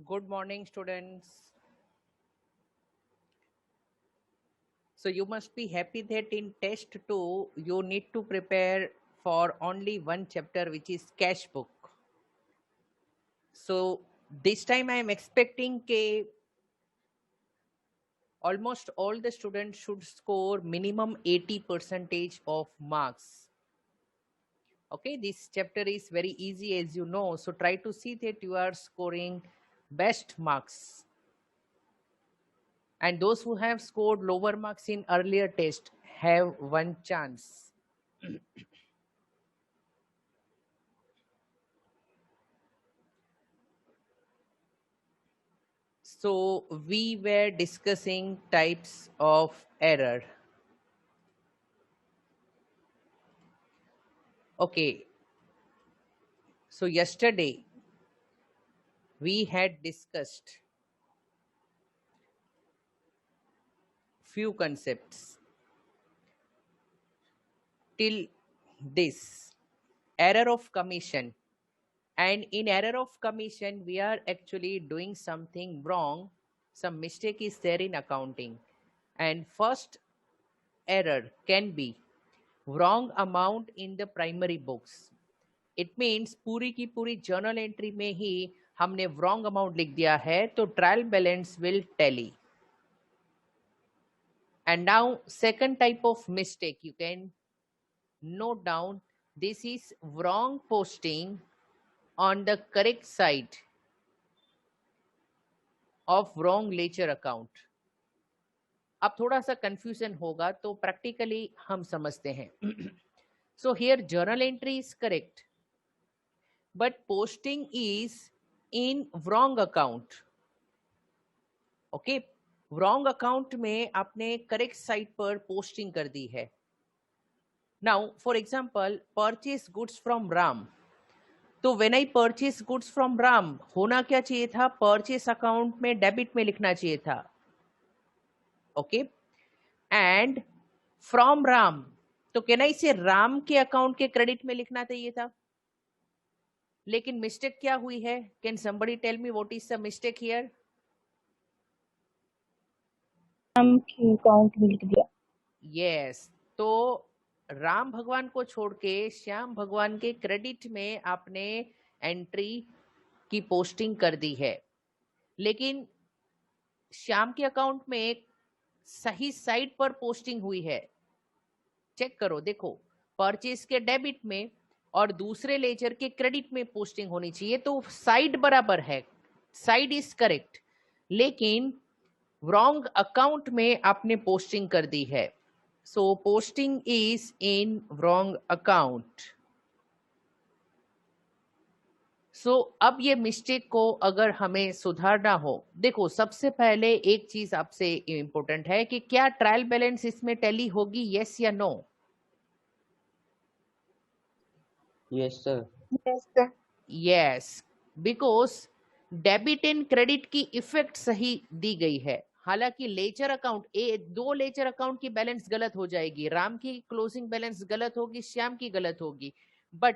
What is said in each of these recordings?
Good morning, students. So you must be happy that in test 2 you need to prepare for only one chapter, which is cash book. So this time I am expecting almost all the students should score minimum 80% of marks. Okay, this chapter is very easy, as you know, so try to see that you are scoring best marks. And those who have scored lower marks in earlier test have one chance. So we were discussing types of error. Okay, so yesterday we had discussed few concepts till this error of commission. And in error of commission, we are actually doing something wrong. Some mistake is there in accounting. And first error can be wrong amount in the primary books. It means पूरी की पूरी journal entry में ही हमने wrong amount लिख दिया है, तो trial balance will tally. And now second type of mistake you can note down. This is wrong posting on the correct side of wrong ledger account. अब थोड़ा सा कंफ्यूजन होगा तो प्रैक्टिकली हम समझते हैं. So here journal entry is correct, but posting is in wrong account. Okay, wrong account में आपने correct site पर posting कर दी है. Now for example, purchase goods from Ram. तो when I purchase goods from Ram, होना क्या चाहिए था? Purchase account में debit में लिखना चाहिए था. Okay, and from Ram, तो कैन आई से राम के अकाउंट के क्रेडिट में लिखना चाहिए था. लेकिन मिस्टेक क्या हुई है? Can somebody tell me what is the mistake here? Ram के अकाउंट में लिख दिया. यस, तो राम भगवान को छोड़ के श्याम भगवान के क्रेडिट में आपने एंट्री की पोस्टिंग कर दी है. लेकिन श्याम के अकाउंट में एक सही साइड पर पोस्टिंग हुई है. चेक करो, देखो, परचेज के डेबिट में और दूसरे लेजर के क्रेडिट में पोस्टिंग होनी चाहिए, तो साइड बराबर है, साइड इज करेक्ट, लेकिन रॉन्ग अकाउंट में आपने पोस्टिंग कर दी है. So posting is in wrong account. So अब ये मिस्टेक को अगर हमें सुधारना हो, देखो सबसे पहले एक चीज आपसे इंपॉर्टेंट है कि क्या ट्रायल बैलेंस इसमें टैली होगी, यस या no? Yes sir. Yes sir. Yes, because debit and credit की इफेक्ट सही दी गई है. हालांकि लेजर अकाउंट दो लेजर अकाउंट की बैलेंस गलत हो जाएगी, राम की क्लोजिंग बैलेंस गलत होगी, श्याम की गलत होगी, but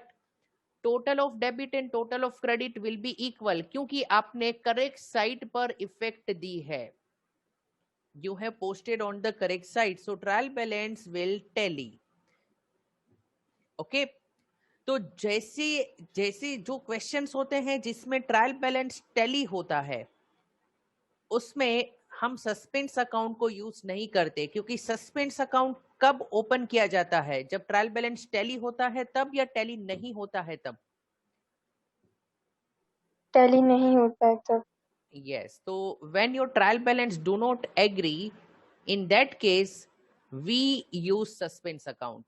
total of debit and total of credit will be equal, क्योंकि आपने करेक्ट साइड पर इफेक्ट दी है. You have posted on the correct side, so trial balance will tally. Okay, तो जैसे जैसे जो क्वेश्चंस होते हैं जिसमें ट्रायल बैलेंस टैली होता है, उसमें हम सस्पेंस अकाउंट को यूज नहीं करते, क्योंकि सस्पेंस अकाउंट कब ओपन किया जाता है? जब ट्रायल बैलेंस टैली होता है तब, या टैली नहीं होता है तब? टैली नहीं होता है तब. Yes, so when your trial balance do not agree, in that case we use suspense account.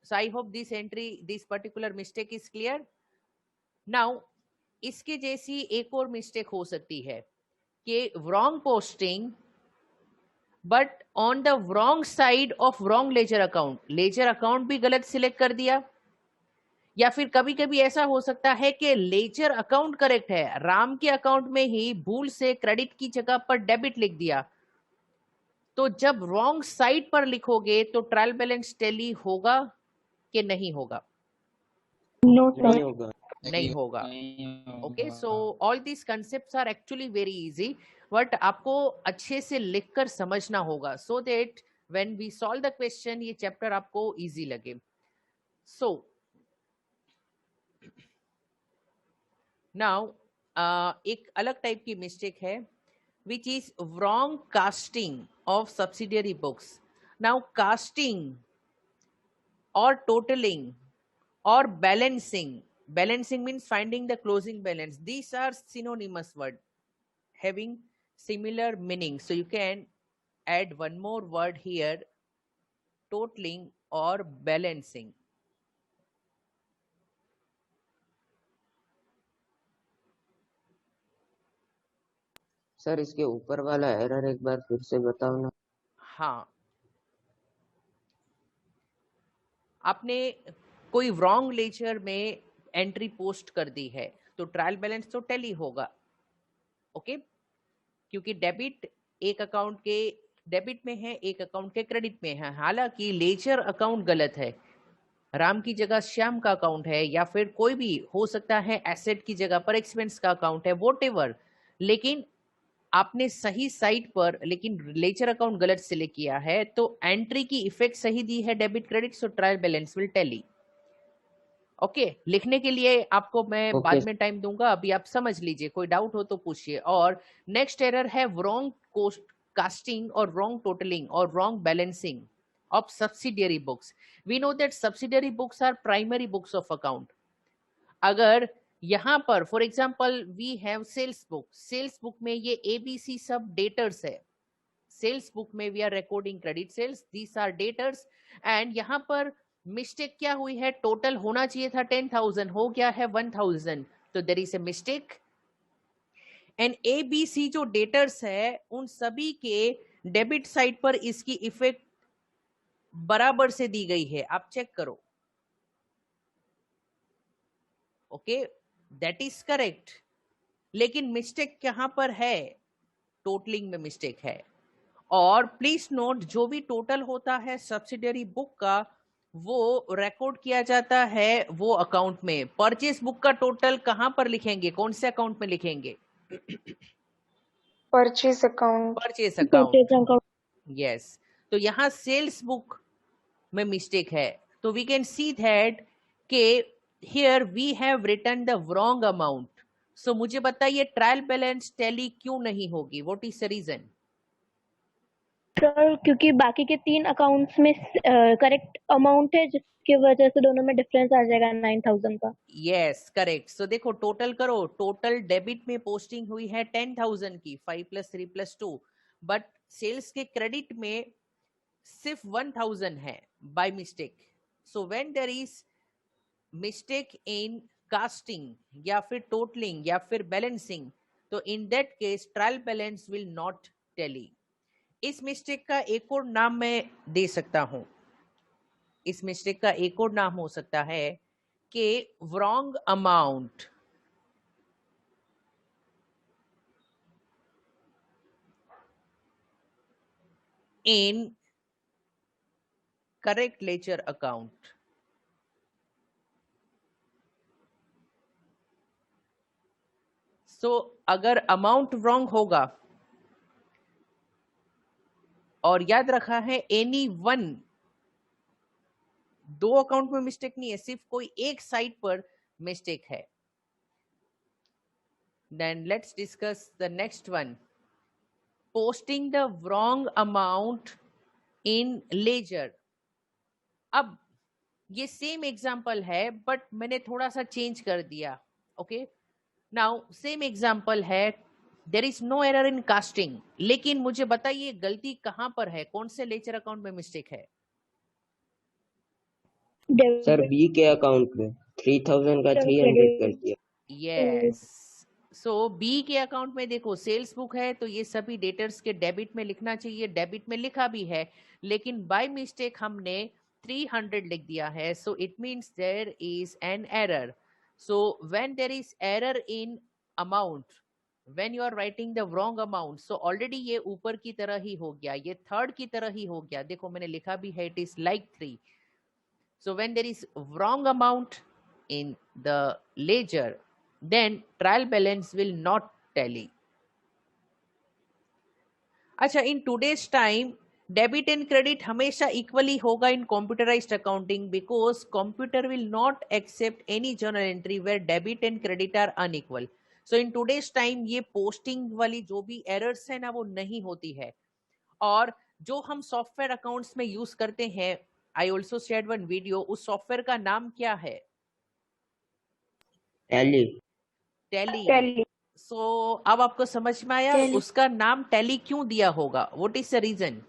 So I hope this entry, this particular mistake is clear. Now इसके जैसी एक और मिस्टेक हो सकती है कि wrong posting but on the wrong side of wrong ledger account. ledger account भी गलत सिलेक्ट कर दिया, या फिर कभी कभी ऐसा हो सकता है कि लेजर अकाउंट करेक्ट है, राम के अकाउंट में ही भूल से क्रेडिट की जगह पर डेबिट लिख दिया, तो जब रॉन्ग साइड पर लिखोगे तो ट्रायल बैलेंस टैली होगा कि नहीं होगा? नो नहीं सर। होगा। नहीं होगा। Okay, so all these concepts are actually very easy, but आपको अच्छे से लिखकर समझना होगा so that when we solve the question ये चैप्टर आपको इजी लगे। सो नाउ एक अलग टाइप की मिस्टेक है which is wrong casting of subsidiary books. Now casting or totaling or balancing means finding the closing balance. These are synonymous word having similar meaning, so you can add one more word here, totaling or balancing. Sir इसके ऊपर वाला error एक बार फिर से बताओ ना। हाँ, आपने कोई रॉन्ग लेजर में एंट्री पोस्ट कर दी है तो ट्रायल बैलेंस तो टैली होगा, ओके क्योंकि डेबिट एक अकाउंट के डेबिट में है, एक अकाउंट के क्रेडिट में है। हालांकि लेजर अकाउंट गलत है, राम की जगह श्याम का अकाउंट है, या फिर कोई भी हो सकता है एसेट की जगह पर एक्सपेंस का अकाउंट है, व्हाटएवर, लेकिन आपने सही साइट पर लेकिन लेजर अकाउंट गलत सिलेक्ट किया है तो एंट्री की इफेक्ट सही दी है debit credit, so trial balance will tally. Okay, लिखने के लिए आपको मैं बाद में टाइम दूंगा, अभी आप समझ लीजिए, कोई डाउट हो तो पूछिए। और नेक्स्ट एरर है रॉन्ग कास्टिंग और रॉन्ग टोटलिंग और wrong balancing of subsidiary books. We know that subsidiary books are primary books of account. अगर यहां पर for example we have sales book में ये एबीसी सब डेटर्स है, सेल्स बुक में we are recording credit sales, these are debtors, and यहां पर मिस्टेक क्या हुई है, टोटल होना चाहिए था 10,000, हो गया है 1,000, तो there is a mistake. And ABC जो डेटर्स है उन सभी के डेबिट साइड पर इसकी इफेक्ट बराबर से दी गई है, आप चेक करो। ओके, दैट इज करेक्ट, लेकिन मिस्टेक कहां पर है, टोटलिंग में मिस्टेक है। और प्लीज नोट, जो भी टोटल होता है सब्सिडियरी बुक का वो रिकॉर्ड किया जाता है वो अकाउंट में। परचेस बुक का टोटल कहां पर लिखेंगे, कौन से अकाउंट में लिखेंगे? Purchase account. Purchase account, yes. तो यहां सेल्स बुक में मिस्टेक है, तो वी कैन सी दैट के here we have written the wrong amount. So मुझे बताइए ट्रायल बैलेंस टैली क्यों नहीं होगी, what is the reason? Sir क्योंकि बाकी के 3 अकाउंट्स में करेक्ट अमाउंट है, जिसकी वजह से दोनों में डिफरेंस आ जाएगा 9,000 का। Yes correct. सो देखो टोटल करो, टोटल डेबिट में पोस्टिंग हुई है 10,000 की, 5 + 3 + 2, बट सेल्स के क्रेडिट में सिर्फ 1,000 है by mistake. So when there is mistake in casting या फिर टोटलिंग या फिर बैलेंसिंग, तो in that case trial balance will not tally. इस मिस्टेक का एक और नाम मैं दे सकता हूं, इस मिस्टेक का एक और नाम हो सकता है कि wrong amount in correct ledger account। अगर अमाउंट wrong होगा, और याद रखा है एनी वन, 2 अकाउंट में मिस्टेक नहीं है, सिर्फ कोई एक साइड पर मिस्टेक है। Then let's discuss the next one, posting the wrong amount in ledger. अब ये सेम एग्जाम्पल है बट मैंने थोड़ा सा चेंज कर दिया। ओके, नाउ सेम एग्जाम्पल है, there is no error in casting, लेकिन मुझे बताइए गलती कहां पर है, कौन से लेजर अकाउंट में मिस्टेक है? सर बी के अकाउंट में 3,000 का 300 कर दिया। यस, सो बी के अकाउंट में देखो सेल्स बुक है तो ये सभी डेटर्स के डेबिट में लिखना चाहिए, डेबिट में लिखा भी है, लेकिन बाय मिस्टेक हमने 300 लिख दिया है, so it means there is an error. So when there is error in amount, when you are writing the wrong amount, so already ये ऊपर की तरह ही हो गया, ये थर्ड की तरह ही हो गया. देखो मैंने लिखा भी है, it is like 3. So when there is wrong amount in the ledger, then trial balance will not tally. अच्छा, in today's time debit and credit हमेशा इक्वली होगा in computerised accounting, because computer will not accept any journal entry where debit and credit are unequal. So in today's time ये posting वाली जो भी errors है ना वो नहीं होती है. और जो हम सॉफ्टवेयर अकाउंट्स में यूज करते हैं, I also shared one video, उस सॉफ्टवेयर का नाम क्या है? टैली. टैली. Tally. सो अब आपको समझ में आया Tally. उसका नाम टैली क्यों दिया होगा? What is the reason?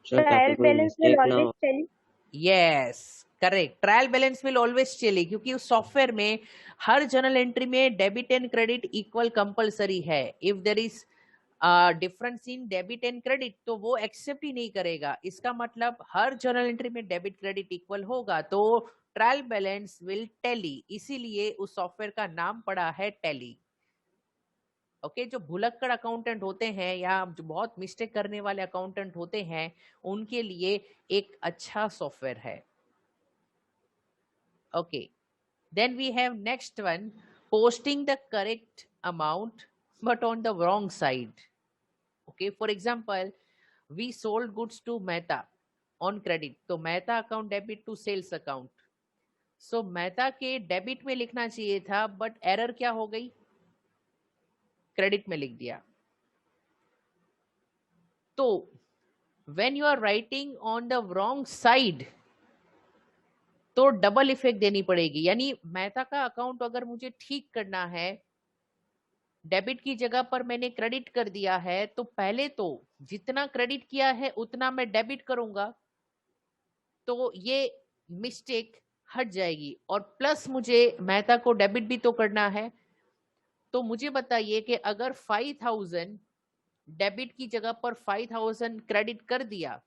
Trial balance will always tally. Yes, correct. Trial balance will always चले, क्योंकि उस सॉफ्टवेयर में हर जर्नल एंट्री में debit and credit equal compulsory है. If there is difference in debit and credit तो वो accept ही नहीं करेगा. इसका मतलब हर जर्नल एंट्री में डेबिट क्रेडिट इक्वल होगा, तो ट्रायल बैलेंस विल टैली. इसीलिए उस सॉफ्टवेयर का नाम पड़ा है टैली. ओके, जो भुलक्कड़ अकाउंटेंट होते हैं या जो बहुत मिस्टेक करने वाले अकाउंटेंट होते हैं, उनके लिए एक अच्छा सॉफ्टवेयर है. Okay, then we have next one, posting the correct amount but on the wrong side. Okay, for example, we sold goods to Mehta on credit, तो Mehta account debit to sales account. So Mehta के debit में लिखना चाहिए था, but error क्या हो गई? Credit में लिख दिया. तो when you are writing on the wrong side तो डबल इफेक्ट देनी पड़ेगी. यानी मेहता का अकाउंट अगर मुझे ठीक करना है, डेबिट की जगह पर मैंने क्रेडिट कर दिया है, तो पहले तो जितना क्रेडिट किया है उतना मैं डेबिट करूंगा, तो ये मिस्टेक हट जाएगी. और प्लस मुझे मेहता को डेबिट भी तो करना है. तो मुझे बताइए कि अगर 5000 डेबिट की जगह पर 5000 क्रेडिट कर दिया,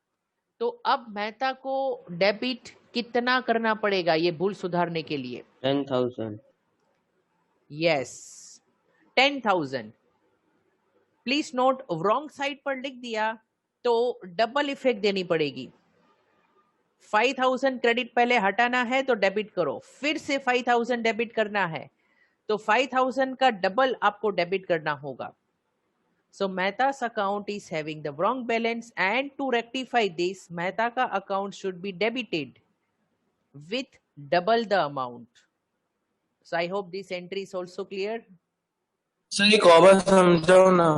तो अब मेहता को डेबिट कितना करना पड़ेगा ये भूल सुधारने के लिए? 10,000. Yes, 10,000. Please note, wrong side पर लिख दिया तो डबल इफेक्ट देनी पड़ेगी. 5000 क्रेडिट पहले हटाना है तो डेबिट करो, फिर से 5000 डेबिट करना है तो 5000 का डबल आपको डेबिट करना होगा. So Mehta's account is having the wrong balance, and to rectify this, Mehta का account should be debited with double the amount. So I hope this entry is also clear. Sir एक और बात समझाओ ना,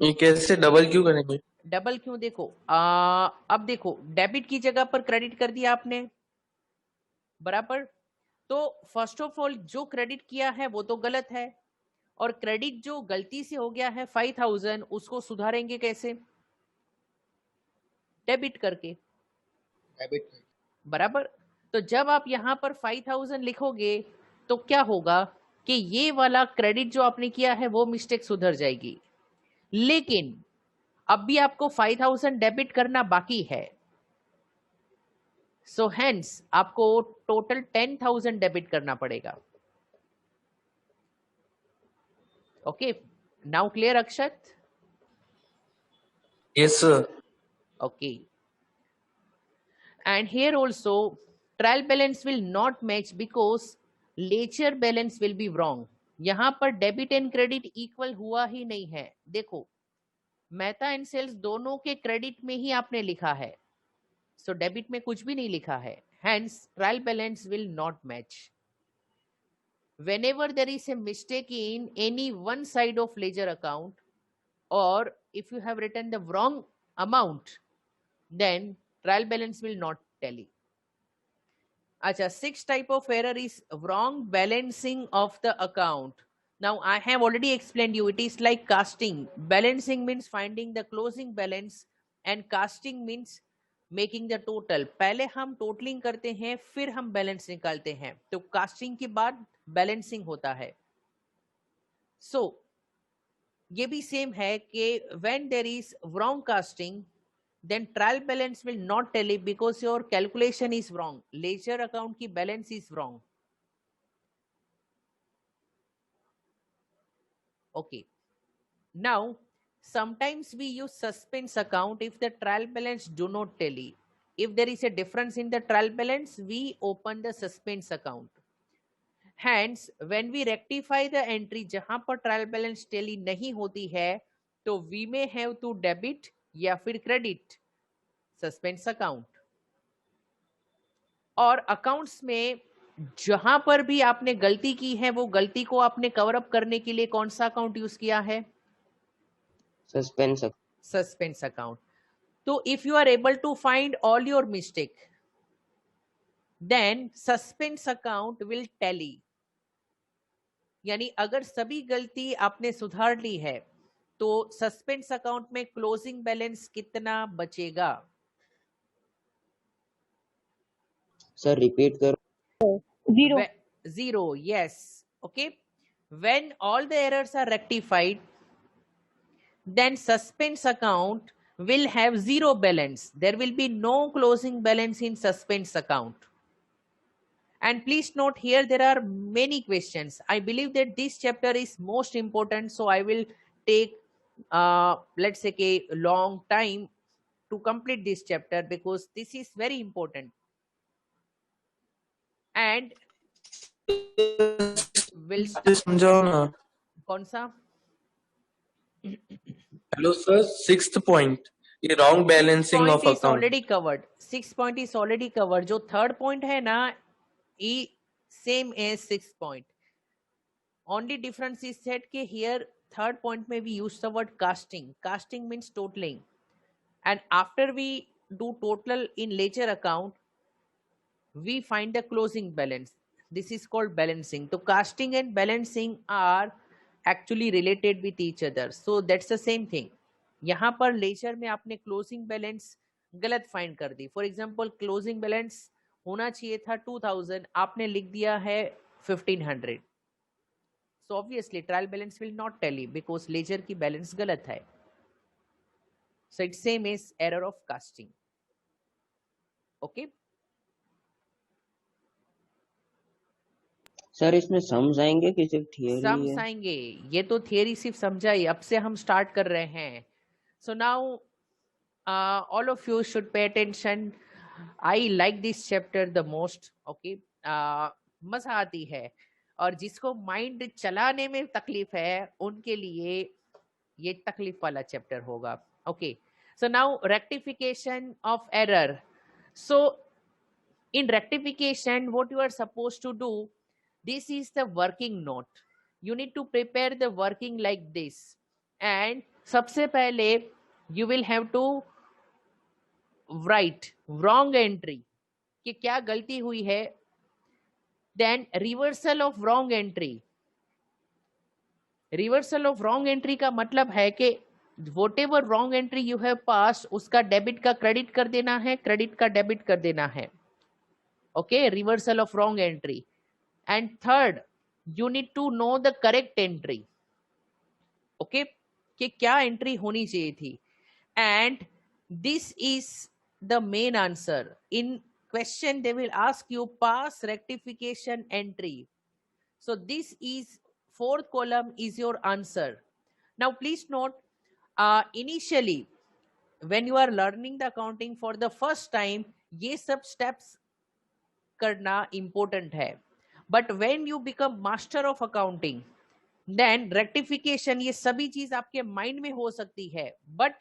ये कैसे डबल क्यों करेंगे? डबल क्यों? देखो अब देखो, डेबिट की जगह पर क्रेडिट कर दिया आपने, बराबर. तो फर्स्ट ऑफ ऑल जो क्रेडिट किया है वो तो गलत है, और क्रेडिट जो गलती से हो गया है 5000, उसको सुधारेंगे कैसे? डेबिट करके, बराबर. तो जब आप यहां पर 5000 लिखोगे तो क्या होगा कि ये वाला क्रेडिट जो आपने किया है वो मिस्टेक सुधर जाएगी. लेकिन अब भी आपको 5000 डेबिट करना बाकी है. सो हेंस आपको टोटल 10,000 डेबिट करना पड़ेगा. Okay, now clear, Akshat? Yes sir. Okay. And here also trial balance will not match because ledger balance will be wrong. यहाँ पर डेबिट एंड क्रेडिट इक्वल हुआ ही नहीं है. देखो, मेहता एंड सेल्स दोनों के क्रेडिट में ही आपने लिखा है, सो डेबिट में कुछ भी नहीं लिखा है. Hence trial balance will not match. Whenever there is a mistake in any one side of ledger account, or if you have written the wrong amount, then trial balance will not tally. Acha, 6th type of error is wrong balancing of the account. Now I have already explained you, it is like casting. Balancing means finding the closing balance and casting means making the total. पहले हम totalling करते हैं, फिर हम balance निकालते हैं, तो casting के बाद बैलेंसिंग होता है. सो ये भी सेम है कि when there is wrong casting, then trial balance will not tally because your calculation is wrong. Ledger account की balance is wrong. Okay. Now, sometimes we use suspense account if the trial balance do not tally. If there is a difference in the trial balance, we open the suspense account. Hence, when we rectify the entry जहां पर trial balance tally नहीं होती है, तो we may have to debit या फिर credit suspense account. और accounts में जहां पर भी आपने गलती की है, वो गलती को आपने कवर अप करने के लिए कौन सा अकाउंट यूज किया है? Suspense account. तो if you are able to find all your mistake, then suspense account will tally. यानी अगर सभी गलती आपने सुधार ली है, तो सस्पेंस अकाउंट में क्लोजिंग बैलेंस कितना बचेगा? सर रिपीट करो. Zero. Yes. Okay. When all the errors are rectified, then suspense account will have zero balance. There will be no closing balance in suspense account. And please note here, there are many questions. I believe that this chapter is most important, so I will take let's say a long time to complete this chapter because this is very important. And will समझाओ ना. कौन सा? Hello sir, 6th point, ये wrong balancing of is account. already covered. 6 point is already covered. जो third point है ना, ये same as 6th point. Only difference is that कि here third point में we use the word casting. Casting means totaling. And after we do total in ledger account, we find the closing balance. This is called balancing. So casting and balancing are actually related with each other. So that's the same thing. यहाँ पर laser में आपने closing balance गलत find कर दी. For example closing balance होना चाहिए था 2000, आपने लिख दिया है 1500. So obviously trial balance will not tally because ledger की बैलेंस गलत है. So it's same is error of casting. Okay. Sir इसमें सम्स आएंगे कि सिर्फ थियरी है? सम्स आएंगे. ये तो थियरी सिर्फ समझाई, अब से हम स्टार्ट कर रहे हैं. So now all of you should pay attention. I like this chapter the most. Okay. मजा आती है, और जिसको माइंड चलाने में तकलीफ है उनके लिए ये तकलीफ वाला चैप्टर होगा. Okay. So now rectification of error. So in rectification, what you are supposed to do, this is the working note. You need to prepare the working like this. And सबसे पहले you will have to write wrong entry कि क्या गलती हुई है. Then reversal of wrong entry. Reversal of wrong entry का मतलब है कि whatever wrong entry you have passed, उसका डेबिट का क्रेडिट कर देना है, क्रेडिट का डेबिट कर देना है. Okay, reversal of wrong entry. And third, you need to know the correct entry. Okay, कि क्या एंट्री होनी चाहिए थी. And this is the main answer. In question they will ask you pass rectification entry. So this is fourth column is your answer. Now please note, initially when you are learning the accounting for the first time, ये सब steps करना important है. But when you become master of accounting, then rectification, ये सभी चीज आपके mind में हो सकती है, but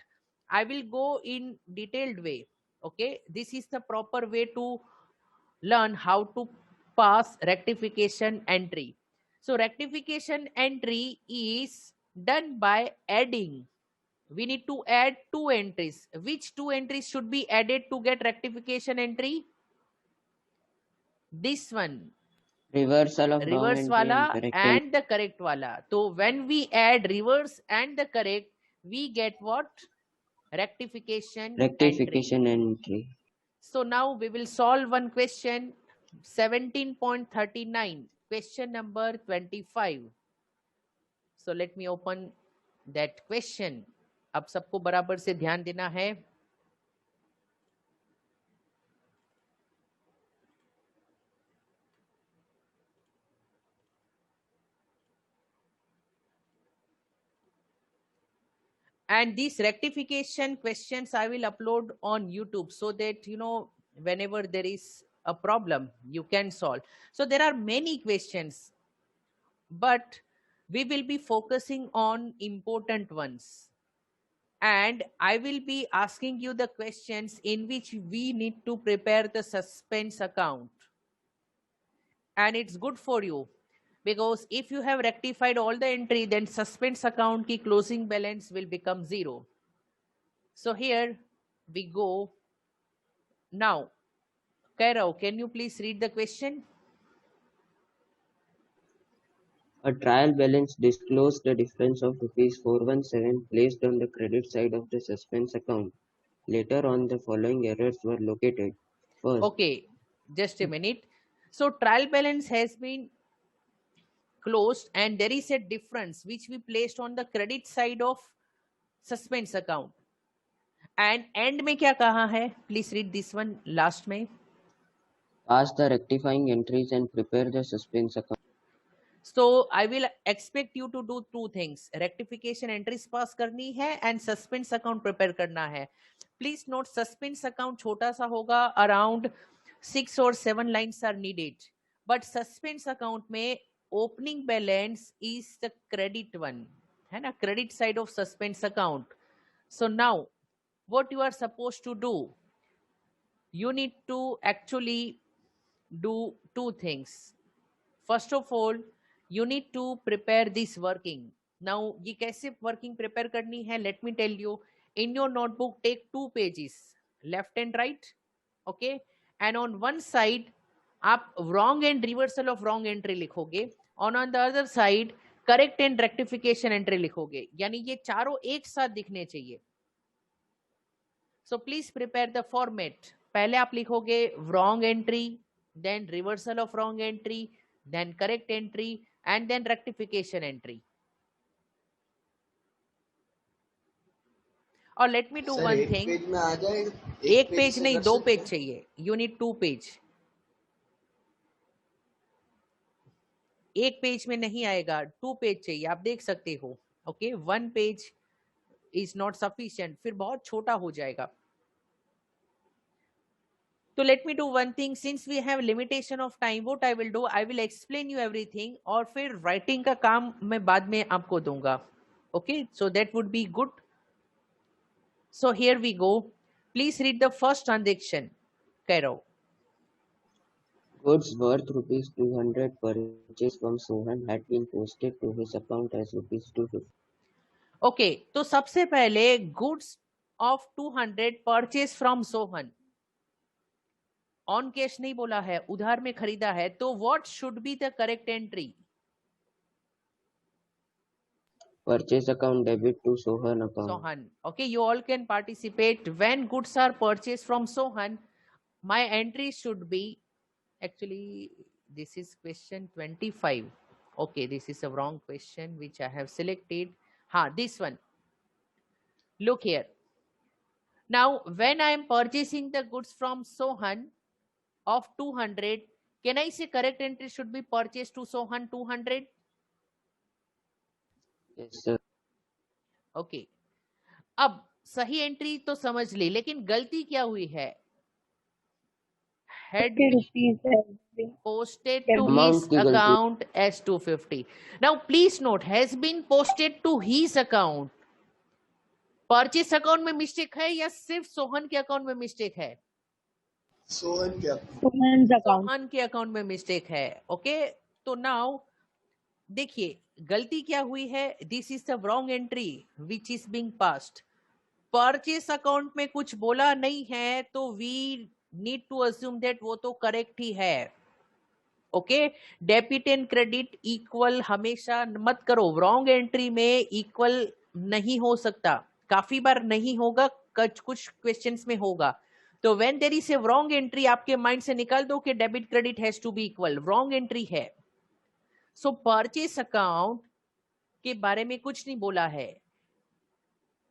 I will go in detailed way. Okay, this is the proper way to learn how to pass rectification entry. So rectification entry is done by adding. We need to add two entries. Which two entries should be added to get rectification entry? This one. Reversal of Reverse wala and the correct wala. So when we add reverse and the correct, we get what? Rectification entry. So now we will solve one question, 17.39, question number 25. So let me open that question. अब सबको बराबर से ध्यान देना है। And these rectification questions I will upload on YouTube so that, you know, whenever there is a problem, you can solve. So there are many questions, but we will be focusing on important ones. And I will be asking you the questions in which we need to prepare the suspense account. And it's good for you, because if you have rectified all the entry, then suspense account ki closing balance will become 0. So here we go. Now, Kairav, can you please read the question? A trial balance disclosed the difference of rupees 417 placed on the credit side of the suspense account. Later on, the following errors were located. First, Okay, just a minute. So trial balance has been closed and there is a difference which we placed on the credit side of suspense account. And end में क्या कहा है? Please read this one last में. pass the rectifying entries and prepare the suspense account. So I will expect you to do two things. Rectification entries pass करनी है and suspense account prepare करना है. Please note suspense account छोटा सा होगा, around 6 or 7 lines are needed. But suspense account में opening balance is the credit one, है ना, credit side of suspense account. So now what you are supposed to do, you need to actually do two things. First of all, you need to prepare this working. Now, ये कैसे working prepare करनी है? Let me tell you. In your notebook, take 2 pages, left and right, okay? And on one side, आप wrong and reversal of wrong entry लिखोगे. On the other side, correct and rectification entry लिखोगे. यानी ये चारों एक साथ दिखने चाहिए. So please prepare the format. पहले आप लिखोगे wrong entry, then reversal of wrong entry, then correct entry, and then rectification entry. और let me do one thing. Page में आ जाए, एक पेज नहीं, 2 पेज चाहिए. You need 2 page. एक पेज में नहीं आएगा, 2 पेज चाहिए. आप देख सकते हो. Okay, 1 page is not sufficient. फिर बहुत छोटा हो जाएगा. So let me do one thing. Since we have limitation of time, what I will do, I will explain you everything. और फिर writing का काम मैं बाद में आपको दूंगा. Okay, so that would be good. So here we go. Please read the first transaction, Kairav. Goods worth rupees 200 purchased from Sohan had been posted to his account as rupees 250. Okay, तो सबसे पहले goods of 200 purchased from Sohan. On cash नहीं बोला है, उधार में खरीदा है. तो what should be the correct entry? Purchase account debit to Sohan account. Sohan. Okay, you all can participate. When goods are purchased from Sohan, my entry should be, actually this is question 25. Okay, this is a wrong question which I have selected. This one. Look here. Now, when I am purchasing the goods from Sohan of 200, can I say correct entry should be purchased to Sohan 200? Yes, sir. Okay. अब सही entry तो समझ ली, लेकिन गलती क्या हुई है? Had rupees has been posted to Amount his की गलती. account as 250. Now please note, has been posted to his account. Purchase account में मिस्टेक है या सिर्फ सोहन के अकाउंट में मिस्टेक है? सोहन क्या सोहन के अकाउंट में मिस्टेक है. ओके, तो नाउ देखिए गलती क्या हुई है. This is the wrong entry which is being passed. Purchase account में कुछ बोला नहीं है, तो we need to assume that वो तो करेक्ट ही है. Okay, debit and credit equal हमेशा मत करो. रॉन्ग एंट्री में इक्वल नहीं हो सकता. काफी बार नहीं होगा, कुछ क्वेश्चंस में होगा. तो when there is a wrong entry, आपके माइंड से निकाल दो कि debit credit has to be equal. Wrong entry है. सो परचेस अकाउंट के बारे में कुछ नहीं बोला है.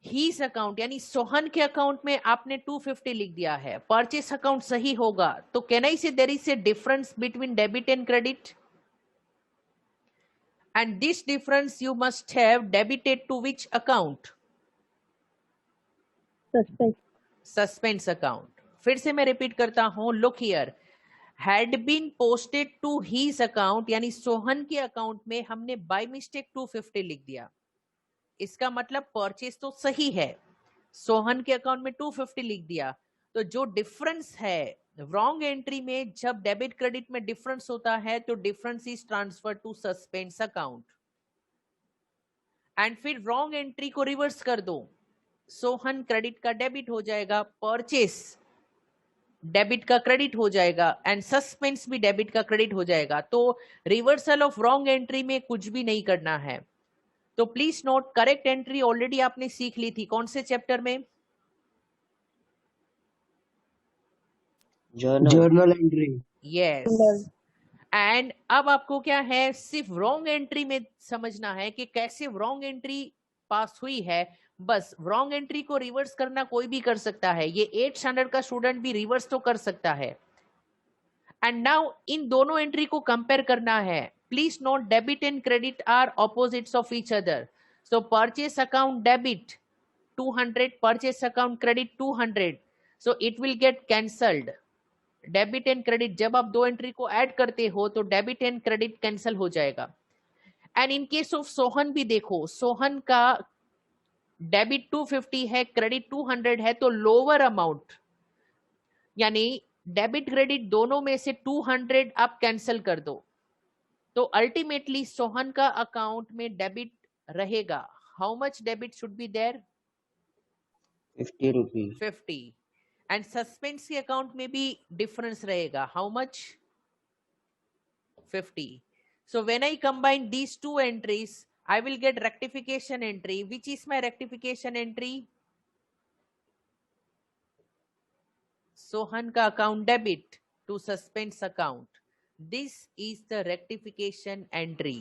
हीज अकाउंट यानी सोहन के अकाउंट में आपने 250 लिख दिया है, परचेस अकाउंट सही होगा, तो can I say there is a difference between debit and credit, and this difference you must have debited to which account? Suspense account. फिर से मैं रिपीट करता हूं, look here, had been posted to his account यानी सोहन के account में हमने by mistake 250 लिख दिया, इसका मतलब परचेस तो सही है, सोहन के अकाउंट में 250 लिख दिया, तो जो डिफरेंस है रॉन्ग एंट्री में, जब डेबिट क्रेडिट में डिफरेंस होता है तो difference is transfer to suspense account. And फिर रॉन्ग एंट्री को रिवर्स कर दो, सोहन क्रेडिट का डेबिट हो जाएगा, परचेस डेबिट का क्रेडिट हो जाएगा, एंड सस्पेंस भी डेबिट का क्रेडिट हो जाएगा। तो रिवर्सल ऑफ रॉन्ग एंट्री में कुछ भी नहीं करना है। तो please note, correct entry already आपने सीख ली थी, कौन से चैप्टर में? Journal entry. यस। एंड अब आपको क्या है, सिर्फ रॉन्ग एंट्री में समझना है कि कैसे रॉन्ग एंट्री पास हुई है। बस रॉन्ग एंट्री को रिवर्स करना कोई भी कर सकता है, ये 8th स्टैंडर्ड का स्टूडेंट भी रिवर्स तो कर सकता है। एंड नाउ इन दोनों एंट्री को कंपेयर करना है। Please note, debit and credit are opposites of each other. So purchase account debit 200, purchase account credit 200. So it will get cancelled. Debit and credit, जब आप दो एंट्री को add करते हो तो डेबिट एंड क्रेडिट कैंसिल हो जाएगा। And in case of Sohan भी देखो, सोहन का डेबिट 250 है, क्रेडिट 200 है, तो लोअर अमाउंट यानी डेबिट क्रेडिट दोनों में से 200 आप कैंसिल कर दो, तो अल्टीमेटली सोहन का अकाउंट में डेबिट रहेगा। How much debit should be there? 50 rupees. 50। And suspense के अकाउंट में भी डिफरेंस रहेगा, how much? 50। So when I combine these two entries I will get rectification entry. Which is my rectification entry? Sohan का account debit to suspense account. This is the rectification entry.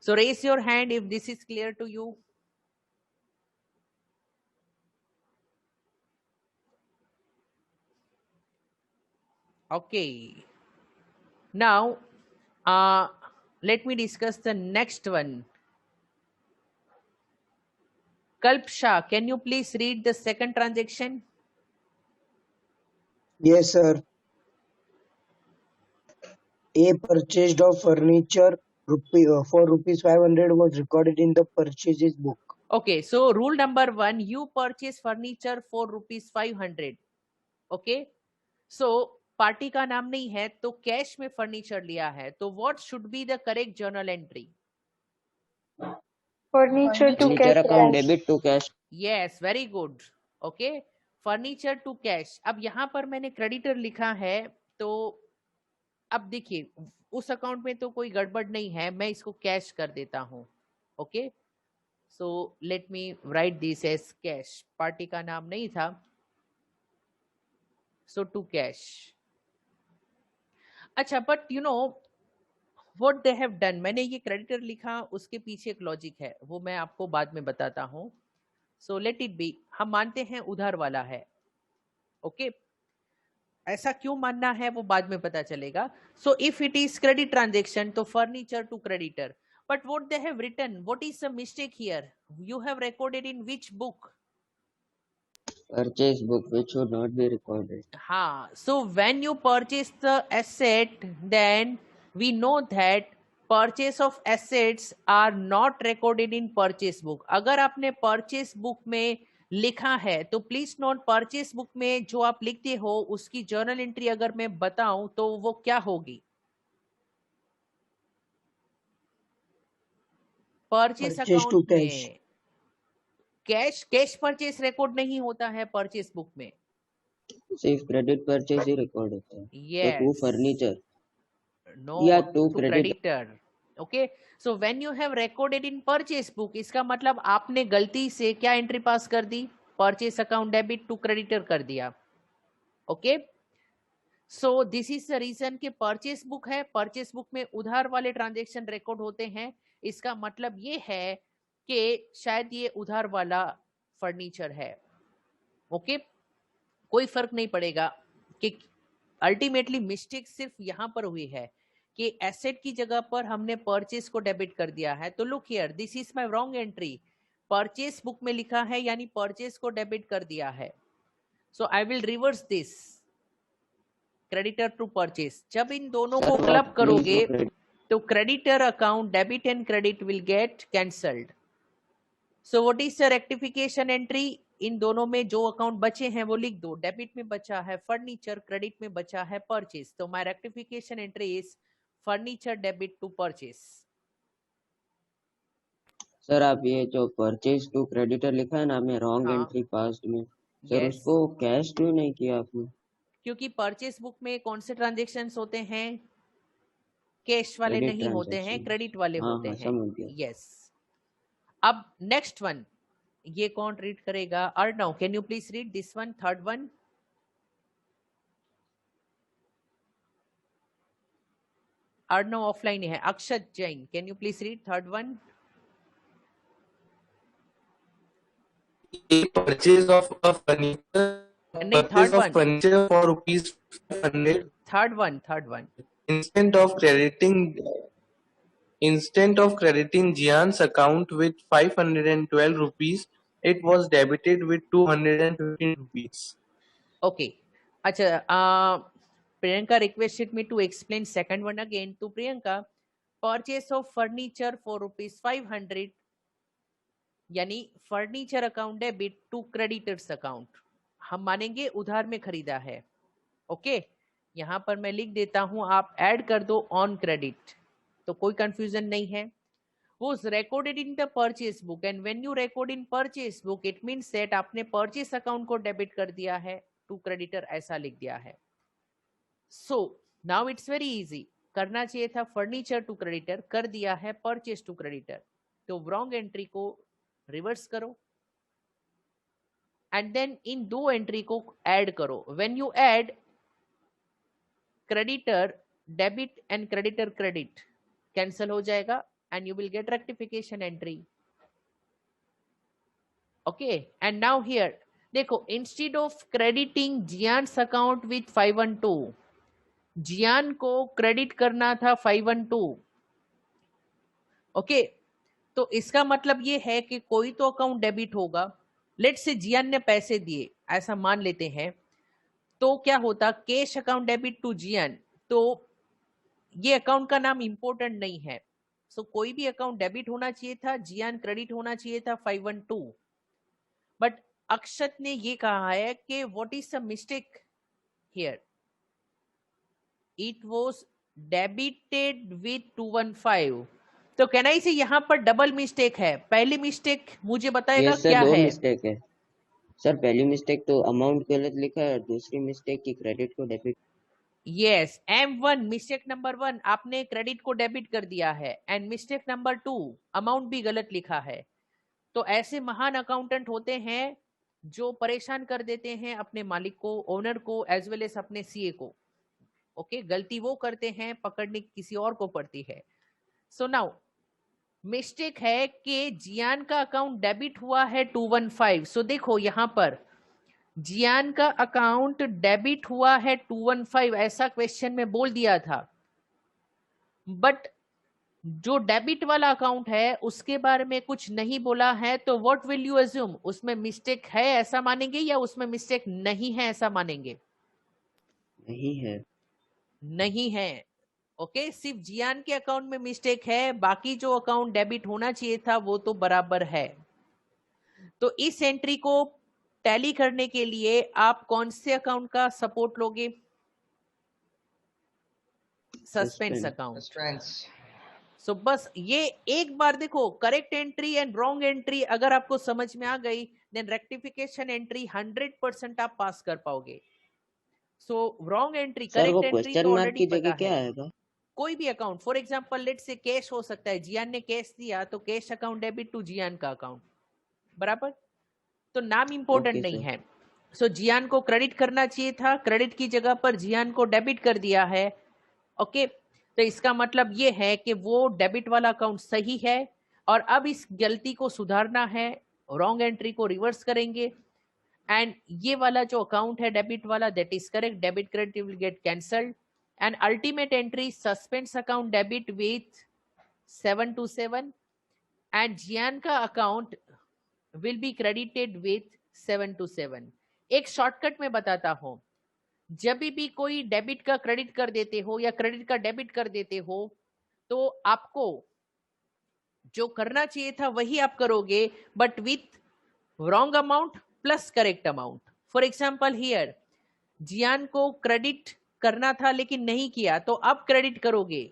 So raise your hand if this is clear to you. Okay. Now, let me discuss the next one. Kalp Shah, can you please read the second transaction? Yes, sir. A purchased of furniture for rupees 500 was recorded in the purchases book. Okay, so rule number 1, you purchase furniture for rupees 500. Okay, so party का नाम नहीं है तो cash में furniture लिया है, तो what should be the correct journal entry? Furniture to Furniture cash. account debit to cash. Yes, very good. Okay, furniture to cash. अब यहाँ पर मैंने क्रेडिटर लिखा है, तो अब देखिए उस अकाउंट में तो कोई गड़बड़ नहीं है, मैं इसको कैश कर देता हूँ. Okay, so let me write this as cash. Party का नाम नहीं था, सो टू कैश. अच्छा, but you know what they have done, मैंने ये क्रेडिटर लिखा, उसके पीछे एक लॉजिक है, वो मैं आपको बाद में बताता हूँ. सो लेट इट बी, हम मानते हैं उधार वाला है. ओके, ऐसा क्यों मानना है वो बाद में पता चलेगा. So if it is credit transaction तो furniture to creditor. But what they have written, what is the mistake here? You have recorded in which book? Purchase book, which should not be recorded. हाँ, so when you purchase the asset, then we know that purchase of assets are not recorded in purchase book. अगर आपने purchase book में लिखा है तो please note, purchase book में जो आप लिखते हो उसकी जर्नल एंट्री अगर मैं बताऊं तो वो क्या होगी? परचेस अकाउंट में कैश परचेस रिकॉर्ड नहीं होता है परचेस बुक में, सिर्फ क्रेडिट परचेज ही रिकॉर्ड होता है. yes. टू फर्नीचर, no, या to creditor. Okay, so when you have recorded in purchase book, इसका मतलब आपने गलती से क्या एंट्री पास कर दी? Purchase account debit to creditor कर दिया. Okay, so this is the reason कि परचेस बुक है, परचेस बुक में उधार वाले ट्रांजेक्शन रिकॉर्ड होते हैं. इसका मतलब ये है कि शायद ये उधार वाला फर्नीचर है। ओके, कोई फर्क नहीं पड़ेगा कि अल्टीमेटली मिस्टेक सिर्फ यहां पर हुई है कि एसेट की जगह पर हमने परचेस को डेबिट कर दिया है। तो look here, this is my wrong entry. Purchase book में लिखा है यानी परचेस को डेबिट कर दिया है। So I will reverse this, creditor to purchase. जब इन दोनों को क्लब करोगे तो creditor account debit and credit will get cancelled. So what is the rectification entry? इन दोनों में जो अकाउंट बचे हैं वो लिख दो। डेबिट में बचा है फर्नीचर, क्रेडिट में बचा है परचेस। तो my rectification entry is furniture debit to purchase. Sir आप ये जो परचेज टू क्रेडिटर लिखा है ना आपने रॉन्ग हाँ। एंट्री पास्ट में, सर Yes. उसको कैश क्यों नहीं किया आपने? क्योंकि परचेस बुक में कौन से ट्रांजेक्शन्स होते हैं? कैश वाले Credit नहीं होते हैं, transactions. क्रेडिट वाले हाँ, होते हाँ, हैं। समझ गया। यस। अब नेक्स्ट वन, ये कौन रीड करेगा? Arnav, can you please read this one, third one? Arnav offline है। Akshat Jain, can you please read third one? Purchase of a furniture. नहीं, Purchase third of one, furniture for rupees 500 third one, third one. instead of crediting Jian's account with 512 rupees, it was debited with 215 rupees. Okay. अच्छा, Priyanka requested me to explain second one again. To Priyanka, purchase of furniture for rupees 500 यानी furniture account debit to creditors account, हम मानेंगे उधार में खरीदा है। Okay, यहां पर मैं लिख देता हूं, आप ऐड कर दो ऑन क्रेडिट, तो कोई कंफ्यूजन नहीं है। was recorded in the purchase book and when you record in purchase book it means that आपने purchase account को डेबिट कर दिया है टू क्रेडिटर, ऐसा लिख दिया है। So now it's very easy, करना चाहिए था फर्नीचर टू क्रेडिटर, कर दिया है परचेस टू क्रेडिटर। तो रॉन्ग एंट्री को रिवर्स करो एंड देन इन दो एंट्री को ऐड करो। When you add creditor debit and creditor credit, cancel हो जाएगा and you will get rectification entry. Okay, and now here देखो, instead of crediting Jian's account with 512, जियान को credit करना था 512। Okay, तो इसका मतलब ये है कि कोई तो अकाउंट डेबिट होगा। लेट से जियान ने पैसे दिए, ऐसा मान लेते हैं, तो क्या होता? कैश अकाउंट डेबिट टू जियान। तो ये अकाउंट का नाम इंपॉर्टेंट नहीं है। सो कोई भी अकाउंट डेबिट होना चाहिए था, जियान क्रेडिट होना चाहिए था 512। बट अक्षत ने ये कहा है कि what is the mistake here? It was debited with 215। तो कहना ही से यहाँ पर डबल मिस्टेक है। पहली मिस्टेक मुझे बताएगा Yes, sir, क्या दो है? मिस्टेक है सर। पहली मिस्टेक तो अमाउंट गलत लिखा है, दूसरी मिस्टेक की क्रेडिट को debit. Yes, M1 mistake number 1, आपने क्रेडिट को डेबिट कर दिया है, एंड मिस्टेक नंबर 2 अमाउंट भी गलत लिखा है। तो ऐसे महान अकाउंटेंट होते हैं जो परेशान कर देते हैं अपने मालिक को, ओनर को, एज वेल एज अपने सीए को। ओके, गलती वो करते हैं, पकड़नी किसी और को पड़ती है। सो नाउ मिस्टेक है कि जियान का अकाउंट डेबिट हुआ है 215। सो देखो यहाँ पर जियान का अकाउंट डेबिट हुआ है 215, ऐसा क्वेश्चन में बोल दिया था। बट जो डेबिट वाला अकाउंट है उसके बारे में कुछ नहीं बोला है। तो व्हाट विल यू अज्यूम? उसमें मिस्टेक है ऐसा मानेंगे या उसमें मिस्टेक नहीं है ऐसा मानेंगे? नहीं है। नहीं है। ओके, सिर्फ जियान के अकाउंट में मिस्टेक है, बाकी जो अकाउंट डेबिट होना चाहिए था वो तो बराबर है। तो इस एंट्री को टैली करने के लिए आप कौन से अकाउंट का सपोर्ट लोगे? Suspense account. सो बस ये एक बार देखो, correct entry and wrong entry अगर आपको समझ में आ गई, देन रेक्टिफिकेशन एंट्री 100% आप पास कर पाओगे। So wrong entry, correct entry तो ऑलरेडी पता क्या है। आएगा? कोई भी अकाउंट, फॉर एग्जांपल लेट से कैश हो सकता है, जियान ने कैश दिया तो कैश अकाउंट डेबिट टू जियान का अकाउंट, बराबर। तो नाम इंपॉर्टेंट नहीं है। सो जियान को क्रेडिट करना चाहिए था, क्रेडिट की जगह पर जियान को डेबिट कर दिया है। ओके, तो इसका मतलब ये है कि वो डेबिट वाला अकाउंट सही है, और अब इस गलती को सुधारना है, रॉन्ग एंट्री को रिवर्स करेंगे एंड ये वाला जो अकाउंट है डेबिट वाला, that is correct, debit credit will get cancelled and ultimate entry suspense account debit with 727 and Jiyan का account will be credited with 727। एक शॉर्टकट में बताता हूं, जब भी कोई डेबिट का क्रेडिट कर देते हो या क्रेडिट का डेबिट कर देते हो तो आपको जो करना चाहिए था वही आप करोगे, but with wrong amount plus correct amount. For example here Jiyan को क्रेडिट करना था लेकिन नहीं किया, तो अब क्रेडिट करोगे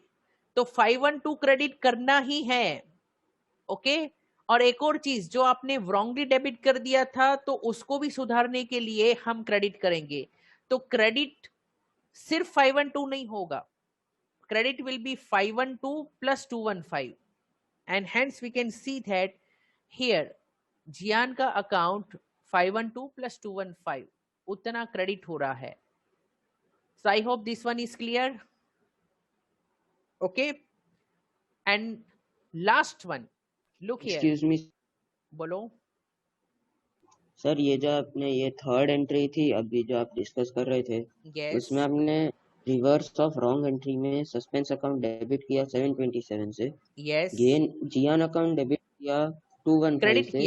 तो 512 क्रेडिट करना ही है, ओके। और एक और चीज, जो आपने रॉन्गली डेबिट कर दिया था तो उसको भी सुधारने के लिए हम क्रेडिट करेंगे। तो क्रेडिट सिर्फ 512 नहीं होगा, credit will be 512 plus 215 and hence we can see that here जियान का अकाउंट 512 plus 215 उतना क्रेडिट हो रहा है। So I hope this one is clear, okay। And last one, look here, excuse me बोलो। सर, ये जो आपने ये थर्ड एंट्री थी अभी जो आप डिस्कस कर रहे थे, Yes, उसमें आपने रिवर्स ऑफ रॉन्ग एंट्री में सस्पेंस अकाउंट डेबिट किया 727 से, yes, गेन जियान अकाउंट डेबिट किया 215 क्रेडिट से,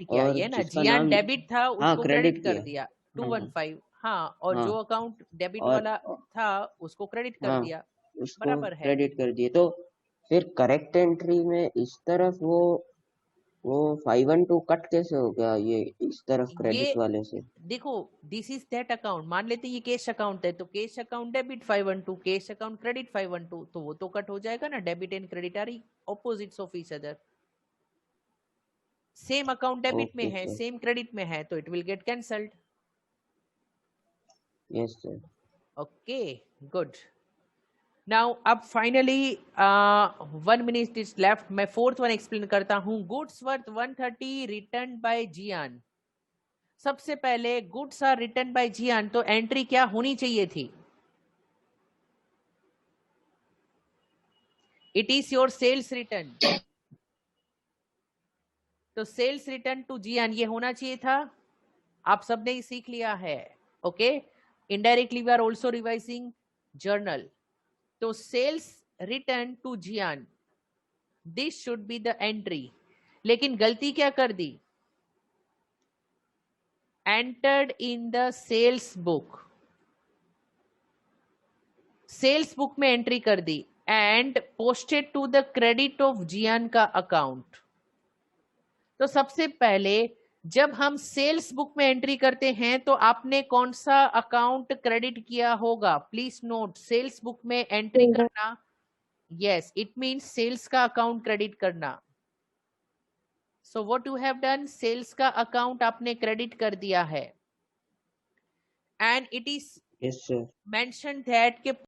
किया और ये ना, जिसका जियान नाम डेबिट था हाँ उसको क्रेडिट क्रेडिट कर किया, दिया हाँ 215, हाँ, और हाँ जो अकाउंट डेबिट और वाला था उसको क्रेडिट कर हाँ दिया, उसको बराबर है। क्रेडिट कर दिए। तो फिर करेक्ट एंट्री में इस तरफ वो 512 कट कैसे हो गया ये इस तरफ ये क्रेडिट वाले से? देखो, दिस इज दैट अकाउंट, मान लेते हैं ये कैश अकाउंट है तो cash account debit 512, cash account credit 512, तो वो तो कट हो जाएगा ना, debit and credit are opposites of each other. Same account debit में ओके है, सर, सेम क्रेडिट में है, तो it will get cancelled, yes sir. Okay, good. Now अब फाइनली 1 minute इज लेफ्ट, मैं फोर्थ वन एक्सप्लेन करता हूं। Goods worth 130 return by Gyan. सबसे पहले goods are return by Gyan, तो एंट्री क्या होनी चाहिए थी? It is your sales return, तो सेल्स रिटर्न टू जियान ये होना चाहिए था, आप सबने ही सीख लिया है, okay. Indirectly we are also revising journal, तो sales return to Jiyan, this should be the entry. लेकिन गलती क्या कर दी? Entered in the sales book, sales book में एंट्री कर दी and posted to the credit of Jiyan का अकाउंट। तो सबसे पहले जब हम सेल्स बुक में एंट्री करते हैं तो आपने कौन सा अकाउंट क्रेडिट किया होगा? प्लीज नोट, सेल्स बुक में एंट्री करना, यस, इट मींस सेल्स का अकाउंट क्रेडिट करना। So what you have done, sales का अकाउंट आपने क्रेडिट कर दिया है and it is yes sir. Mention that के